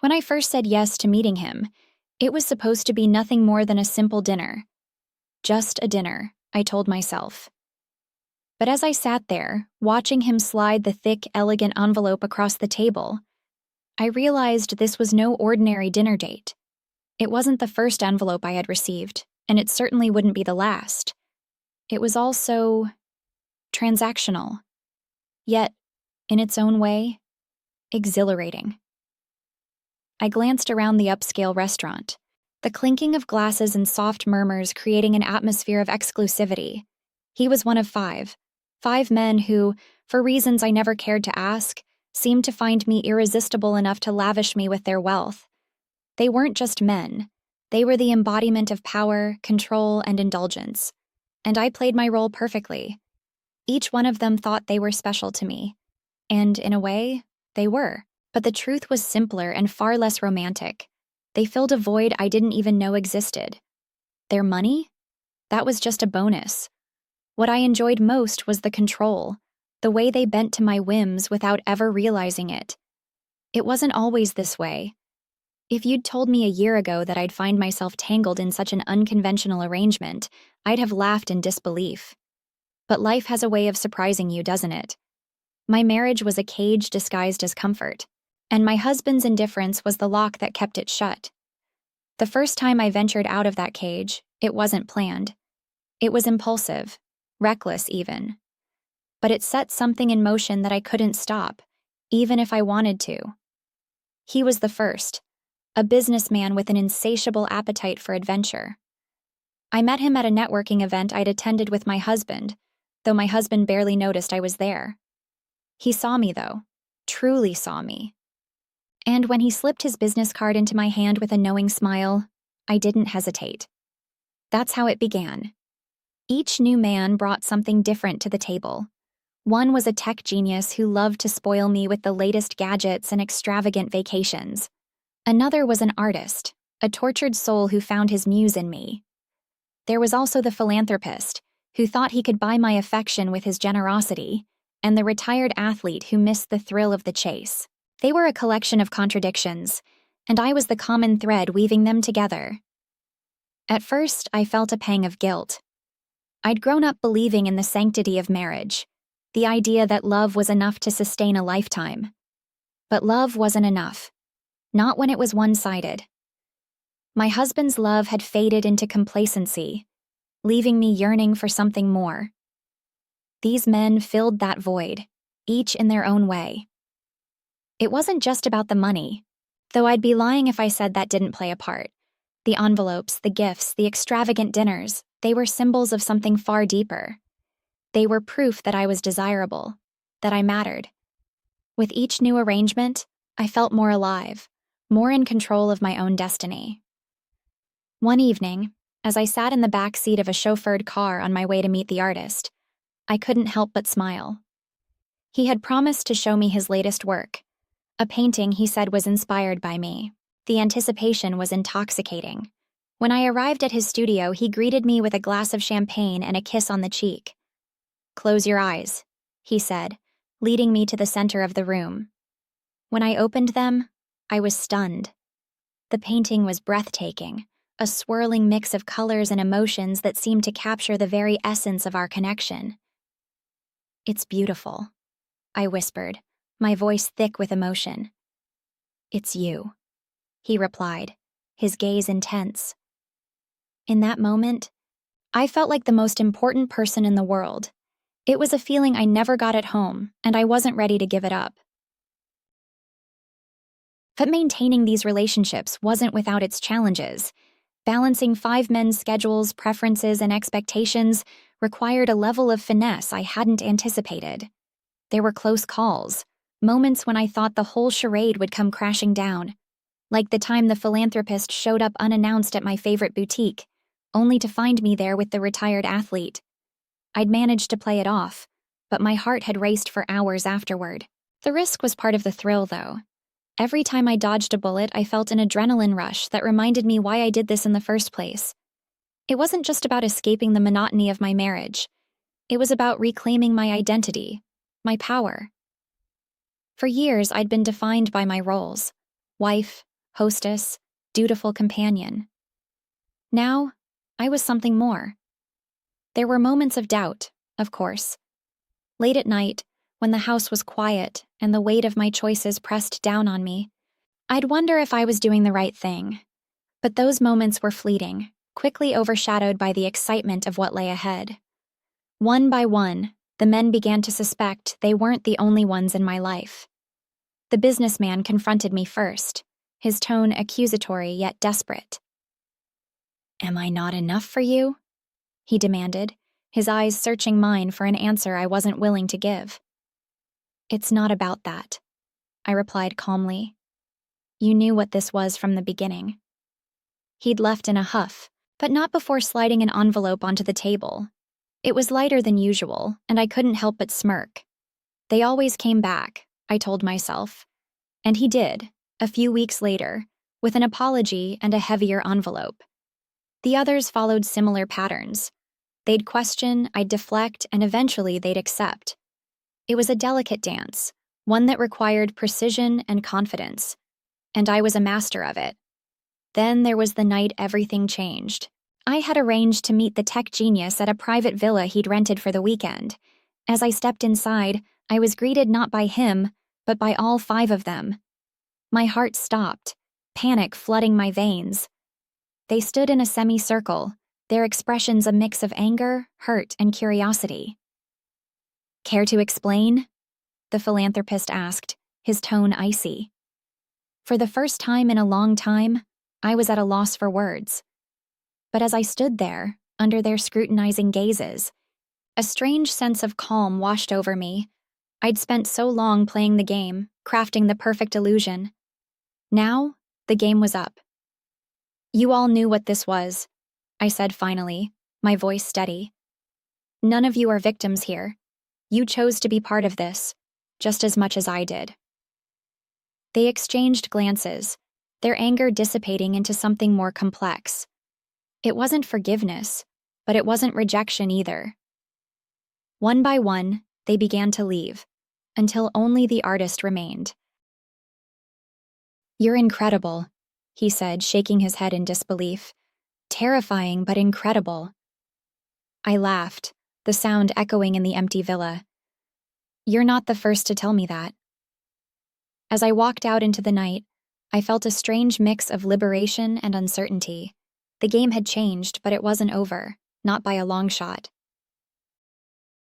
When I first said yes to meeting him, it was supposed to be nothing more than a simple dinner. Just a dinner, I told myself. But as I sat there, watching him slide the thick, elegant envelope across the table, I realized this was no ordinary dinner date. It wasn't the first envelope I had received, and it certainly wouldn't be the last. It was also transactional, yet, in its own way, exhilarating. I glanced around the upscale restaurant, the clinking of glasses and soft murmurs creating an atmosphere of exclusivity. He was one of five men who, for reasons I never cared to ask, seemed to find me irresistible enough to lavish me with their wealth. They weren't just men. They were the embodiment of power, control, and indulgence. And I played my role perfectly. Each one of them thought they were special to me. And in a way, they were. But the truth was simpler and far less romantic. They filled a void I didn't even know existed. Their money? That was just a bonus. What I enjoyed most was the control, the way they bent to my whims without ever realizing it. It wasn't always this way. If you'd told me a year ago that I'd find myself tangled in such an unconventional arrangement, I'd have laughed in disbelief. But life has a way of surprising you, doesn't it? My marriage was a cage disguised as comfort, and my husband's indifference was the lock that kept it shut. The first time I ventured out of that cage, it wasn't planned. It was impulsive, reckless even. But it set something in motion that I couldn't stop, even if I wanted to. He was the first, a businessman with an insatiable appetite for adventure. I met him at a networking event I'd attended with my husband, though my husband barely noticed I was there. He saw me, though, truly saw me. And when he slipped his business card into my hand with a knowing smile, I didn't hesitate. That's how it began. Each new man brought something different to the table. One was a tech genius who loved to spoil me with the latest gadgets and extravagant vacations. Another was an artist, a tortured soul who found his muse in me. There was also the philanthropist, who thought he could buy my affection with his generosity, and the retired athlete who missed the thrill of the chase. They were a collection of contradictions, and I was the common thread weaving them together. At first, I felt a pang of guilt. I'd grown up believing in the sanctity of marriage, the idea that love was enough to sustain a lifetime. But love wasn't enough. Not when it was one-sided. My husband's love had faded into complacency, leaving me yearning for something more. These men filled that void, each in their own way. It wasn't just about the money, though I'd be lying if I said that didn't play a part. The envelopes, the gifts, the extravagant dinners, they were symbols of something far deeper. They were proof that I was desirable, that I mattered. With each new arrangement, I felt more alive, more in control of my own destiny. One evening, as I sat in the back seat of a chauffeured car on my way to meet the artist, I couldn't help but smile. He had promised to show me his latest work, a painting he said was inspired by me. The anticipation was intoxicating. When I arrived at his studio, he greeted me with a glass of champagne and a kiss on the cheek. "Close your eyes," he said, leading me to the center of the room. When I opened them, I was stunned. The painting was breathtaking, a swirling mix of colors and emotions that seemed to capture the very essence of our connection. "It's beautiful," I whispered, my voice thick with emotion. "It's you," he replied, his gaze intense. In that moment, I felt like the most important person in the world. It was a feeling I never got at home, and I wasn't ready to give it up. But maintaining these relationships wasn't without its challenges. Balancing 5 men's schedules, preferences, and expectations required a level of finesse I hadn't anticipated. There were close calls, moments when I thought the whole charade would come crashing down, like the time the philanthropist showed up unannounced at my favorite boutique, only to find me there with the retired athlete. I'd managed to play it off, but my heart had raced for hours afterward. The risk was part of the thrill, though. Every time I dodged a bullet, I felt an adrenaline rush that reminded me why I did this in the first place. It wasn't just about escaping the monotony of my marriage. It was about reclaiming my identity, my power. For years, I'd been defined by my roles. wife, hostess, dutiful companion. Now, I was something more. There were moments of doubt, of course. Late at night, when the house was quiet and the weight of my choices pressed down on me, I'd wonder if I was doing the right thing. But those moments were fleeting, quickly overshadowed by the excitement of what lay ahead. One by one, the men began to suspect they weren't the only ones in my life. The businessman confronted me first, his tone accusatory yet desperate. "Am I not enough for you?" he demanded, his eyes searching mine for an answer I wasn't willing to give. "It's not about that," I replied calmly. "You knew what this was from the beginning." He'd left in a huff, but not before sliding an envelope onto the table. It was lighter than usual, and I couldn't help but smirk. They always came back, I told myself. And he did, a few weeks later, with an apology and a heavier envelope. The others followed similar patterns. They'd question, I'd deflect, and eventually they'd accept. It was a delicate dance, one that required precision and confidence, and I was a master of it. Then there was the night everything changed. I had arranged to meet the tech genius at a private villa he'd rented for the weekend. As I stepped inside, I was greeted not by him, but by all 5 of them. My heart stopped, panic flooding my veins. They stood in a semicircle, their expressions a mix of anger, hurt, and curiosity. "Care to explain?" the philanthropist asked, his tone icy. For the first time in a long time, I was at a loss for words. But as I stood there, under their scrutinizing gazes, a strange sense of calm washed over me. I'd spent so long playing the game, crafting the perfect illusion. Now, the game was up. "You all knew what this was," I said finally, my voice steady. "None of you are victims here. You chose to be part of this, just as much as I did." They exchanged glances, their anger dissipating into something more complex. It wasn't forgiveness, but it wasn't rejection either. One by one, they began to leave, until only the artist remained. "You're incredible," he said, shaking his head in disbelief. "Terrifying, but incredible." I laughed, the sound echoing in the empty villa. "You're not the first to tell me that." As I walked out into the night, I felt a strange mix of liberation and uncertainty. The game had changed, but it wasn't over, not by a long shot.